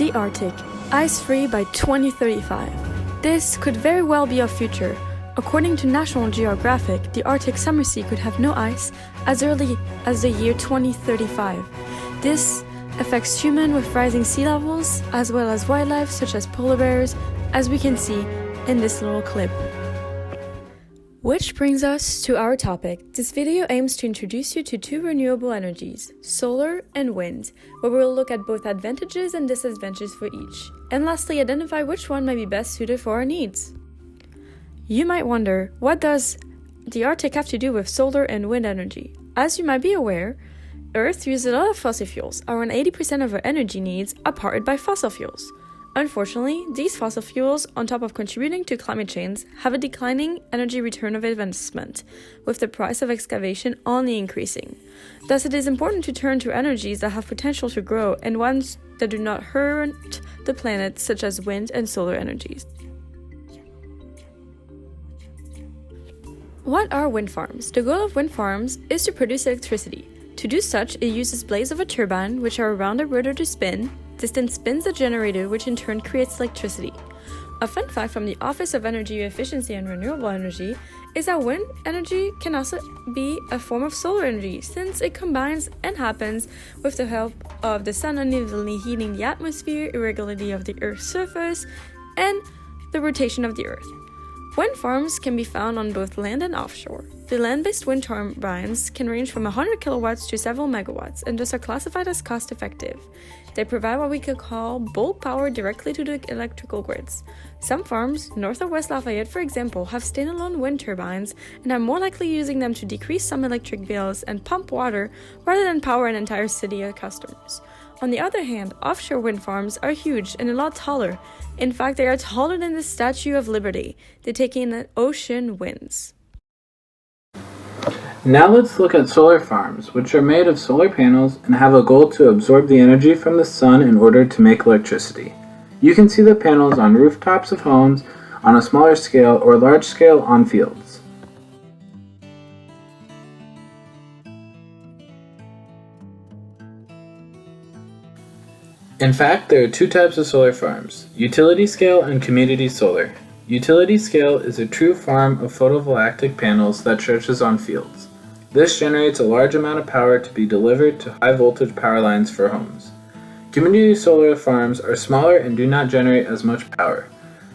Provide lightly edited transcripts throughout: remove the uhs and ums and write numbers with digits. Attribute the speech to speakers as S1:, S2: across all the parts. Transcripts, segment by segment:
S1: The Arctic, ice-free by 2035. This could very well be our future. According to National Geographic, the Arctic summer sea could have no ice as early as the year 2035. This affects humans with rising sea levels, as well as wildlife such as polar bears, as we can see in this little clip. Which brings us to our topic. This video aims to introduce you to two renewable energies, solar and wind, where we will look at both advantages and disadvantages for each, and lastly identify which one might be best suited for our needs. You might wonder, what does the Arctic have to do with solar and wind energy? As you might be aware, Earth uses a lot of fossil fuels. Around 80% of our energy needs are powered by fossil fuels. Unfortunately, these fossil fuels, on top of contributing to climate change, have a declining energy return of investment, with the price of excavation only increasing. Thus, it is important to turn to energies that have potential to grow and ones that do not hurt the planet, such as wind and solar energies. What are wind farms? The goal of wind farms is to produce electricity. To do such, it uses blades of a turbine, which are around a rotor to spin. This then spins the generator, which in turn creates electricity. A fun fact from the Office of Energy Efficiency and Renewable Energy is that wind energy can also be a form of solar energy, since it combines and happens with the help of the sun unevenly heating the atmosphere, irregularity of the Earth's surface, and the rotation of the Earth. Wind farms can be found on both land and offshore. The land-based wind turbines can range from 100 kilowatts to several megawatts and thus are classified as cost-effective. They provide what we could call bulk power directly to the electrical grids. Some farms, north of West Lafayette for example, have standalone wind turbines and are more likely using them to decrease some electric bills and pump water rather than power an entire city of customers. On the other hand, offshore wind farms are huge and a lot taller. In fact, they are taller than the Statue of Liberty. They take in the ocean winds.
S2: Now let's look at solar farms, which are made of solar panels and have a goal to absorb the energy from the sun in order to make electricity. You can see the panels on rooftops of homes, on a smaller scale or large scale on fields. In fact, there are two types of solar farms, utility scale and community solar. Utility scale is a true farm of photovoltaic panels that stretches on fields. This generates a large amount of power to be delivered to high voltage power lines for homes. Community solar farms are smaller and do not generate as much power.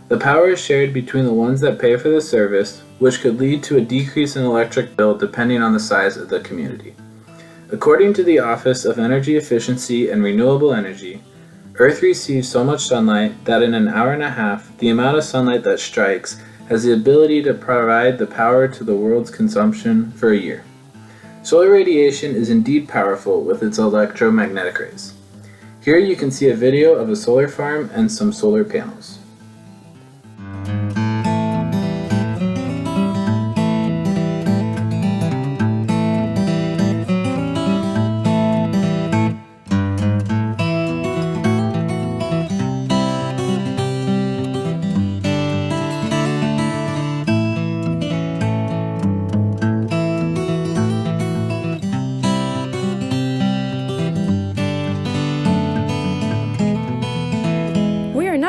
S2: The power is shared between the ones that pay for the service, which could lead to a decrease in electric bill depending on the size of the community. According to the Office of Energy Efficiency and Renewable Energy, Earth receives so much sunlight that in an hour and a half, the amount of sunlight that strikes has the ability to provide the power to the world's consumption for a year. Solar radiation is indeed powerful with its electromagnetic rays. Here you can see a video of a solar farm and some solar panels.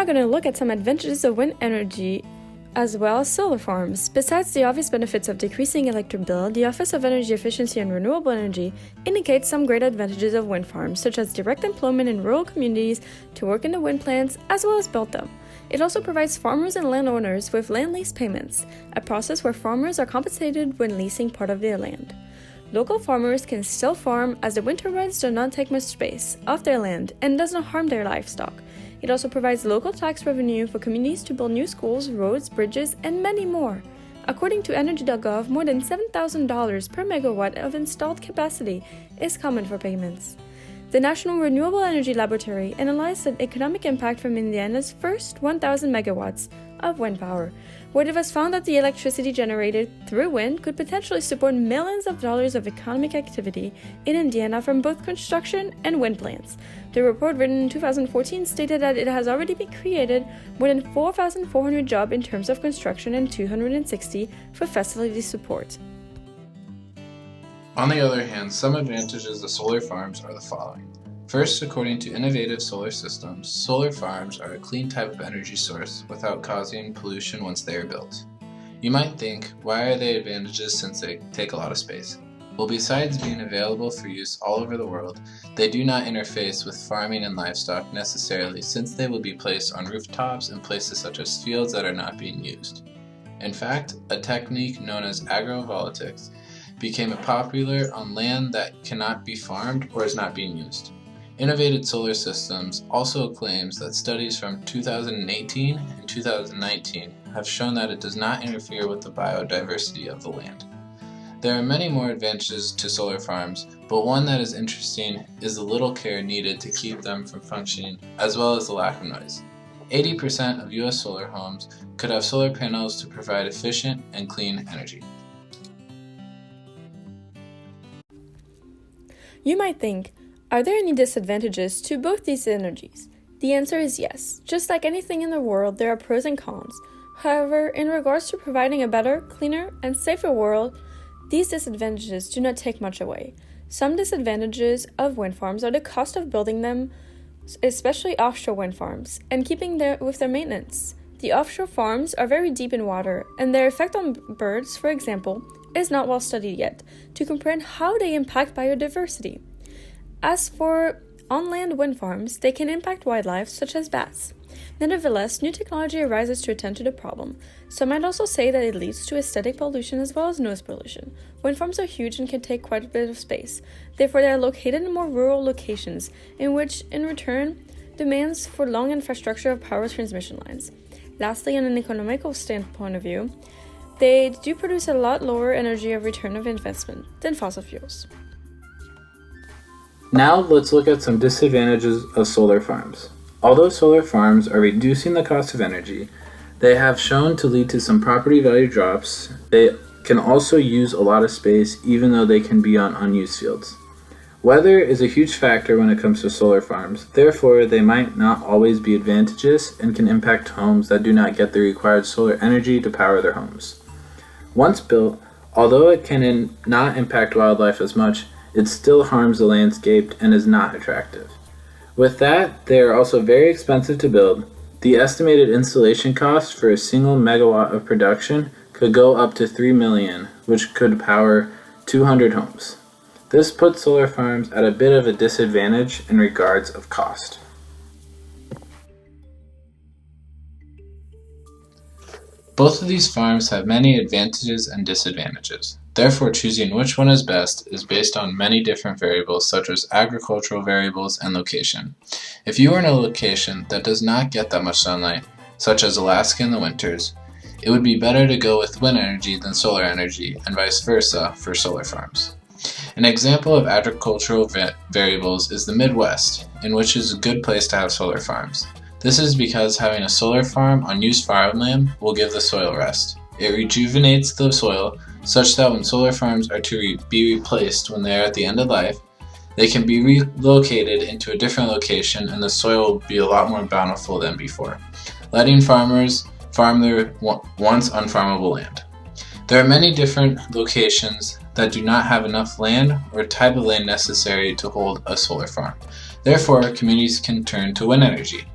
S1: Going to look at some advantages of wind energy as well as solar farms. Besides the obvious benefits of decreasing electric bill, the Office of Energy Efficiency and Renewable Energy indicates some great advantages of wind farms, such as direct employment in rural communities to work in the wind plants as well as build them. It also provides farmers and landowners with land lease payments, a process where farmers are compensated when leasing part of their land. Local farmers can still farm as the wind turbines do not take much space off their land and does not harm their livestock. It also provides local tax revenue for communities to build new schools, roads, bridges, and many more. According to Energy.gov, more than $7,000 per megawatt of installed capacity is common for payments. The National Renewable Energy Laboratory analyzed the economic impact from Indiana's first 1,000 megawatts of wind power, where it was found that the electricity generated through wind could potentially support millions of dollars of economic activity in Indiana from both construction and wind plants. The report, written in 2014, stated that it has already been created more than 4,400 jobs in terms of construction and 260 for facility support.
S3: On the other hand, some advantages of solar farms are the following.
S2: First, according to innovative solar systems, solar farms are a clean type of energy source without causing pollution once they are built. You might think, why are they advantages since they take a lot of space? Well, besides being available for use all over the world, they do not interface with farming and livestock necessarily, since they will be placed on rooftops and places such as fields that are not being used. In fact, a technique known as agrovoltaics became popular on land that cannot be farmed or is not being used. Innovative Solar Systems also claims that studies from 2018 and 2019 have shown that it does not interfere with the biodiversity of the land. There are many more advantages to solar farms, but one that is interesting is the little care needed to keep them from functioning, as well as the lack of noise. 80% of US solar homes could have solar panels to provide efficient and clean energy.
S1: You might think, are there any disadvantages to both these energies? The answer is yes. Just like anything in the world, there are pros and cons. However, in regards to providing a better, cleaner, and safer world, these disadvantages do not take much away. Some disadvantages of wind farms are the cost of building them, especially offshore wind farms, and keeping with their maintenance. The offshore farms are very deep in water, and their effect on birds, for example, is not well studied yet to comprehend how they impact biodiversity. As for on-land wind farms, they can impact wildlife such as bats. Nevertheless, new technology arises to attend to the problem. Some might also say that it leads to aesthetic pollution as well as noise pollution. Wind farms are huge and can take quite a bit of space. Therefore, they are located in more rural locations, in which, in return, demands for long infrastructure of power transmission lines. Lastly, on an economical standpoint of view, they do produce a lot lower energy of return of investment than fossil fuels.
S2: Now let's look at some disadvantages of solar farms. Although solar farms are reducing the cost of energy, they have shown to lead to some property value drops. They can also use a lot of space even though they can be on unused fields. Weather is a huge factor when it comes to solar farms, therefore they might not always be advantageous and can impact homes that do not get the required solar energy to power their homes. Once built, although it can not impact wildlife as much, it still harms the landscape and is not attractive. With that, they are also very expensive to build. The estimated installation cost for a single megawatt of production could go up to $3 million, which could power 200 homes. This puts solar farms at a bit of a disadvantage in regards of cost. Both of these farms have many advantages and disadvantages. Therefore, choosing which one is best is based on many different variables such as agricultural variables and location. If you are in a location that does not get that much sunlight, such as Alaska in the winters, it would be better to go with wind energy than solar energy, and vice versa for solar farms. An example of agricultural variables is the Midwest, in which is a good place to have solar farms. This is because having a solar farm on used farmland will give the soil rest. It rejuvenates the soil such that when solar farms are to be replaced when they are at the end of life, they can be relocated into a different location and the soil will be a lot more bountiful than before, letting farmers farm their once unfarmable land. There are many different locations that do not have enough land or type of land necessary to hold a solar farm. Therefore, communities can turn to wind energy.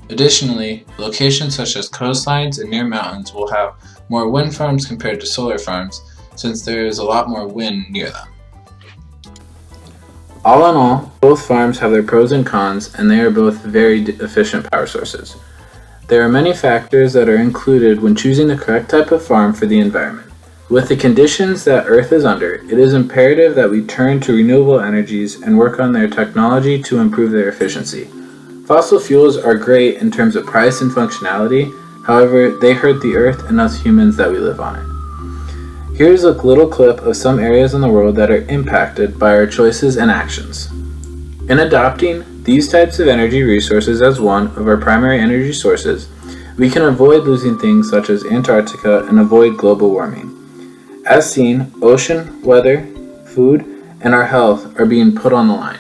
S2: Additionally, locations such as coastlines and near mountains will have more wind farms compared to solar farms, since there is a lot more wind near them. All in all, both farms have their pros and cons, and they are both very efficient power sources. There are many factors that are included when choosing the correct type of farm for the environment. With the conditions that Earth is under, it is imperative that we turn to renewable energies and work on their technology to improve their efficiency. Fossil fuels are great in terms of price and functionality, however, they hurt the Earth and us humans that we live on it. Here's a little clip of some areas in the world that are impacted by our choices and actions. In adopting these types of energy resources as one of our primary energy sources, we can avoid losing things such as Antarctica and avoid global warming. As seen, ocean, weather, food, and our health are being put on the line.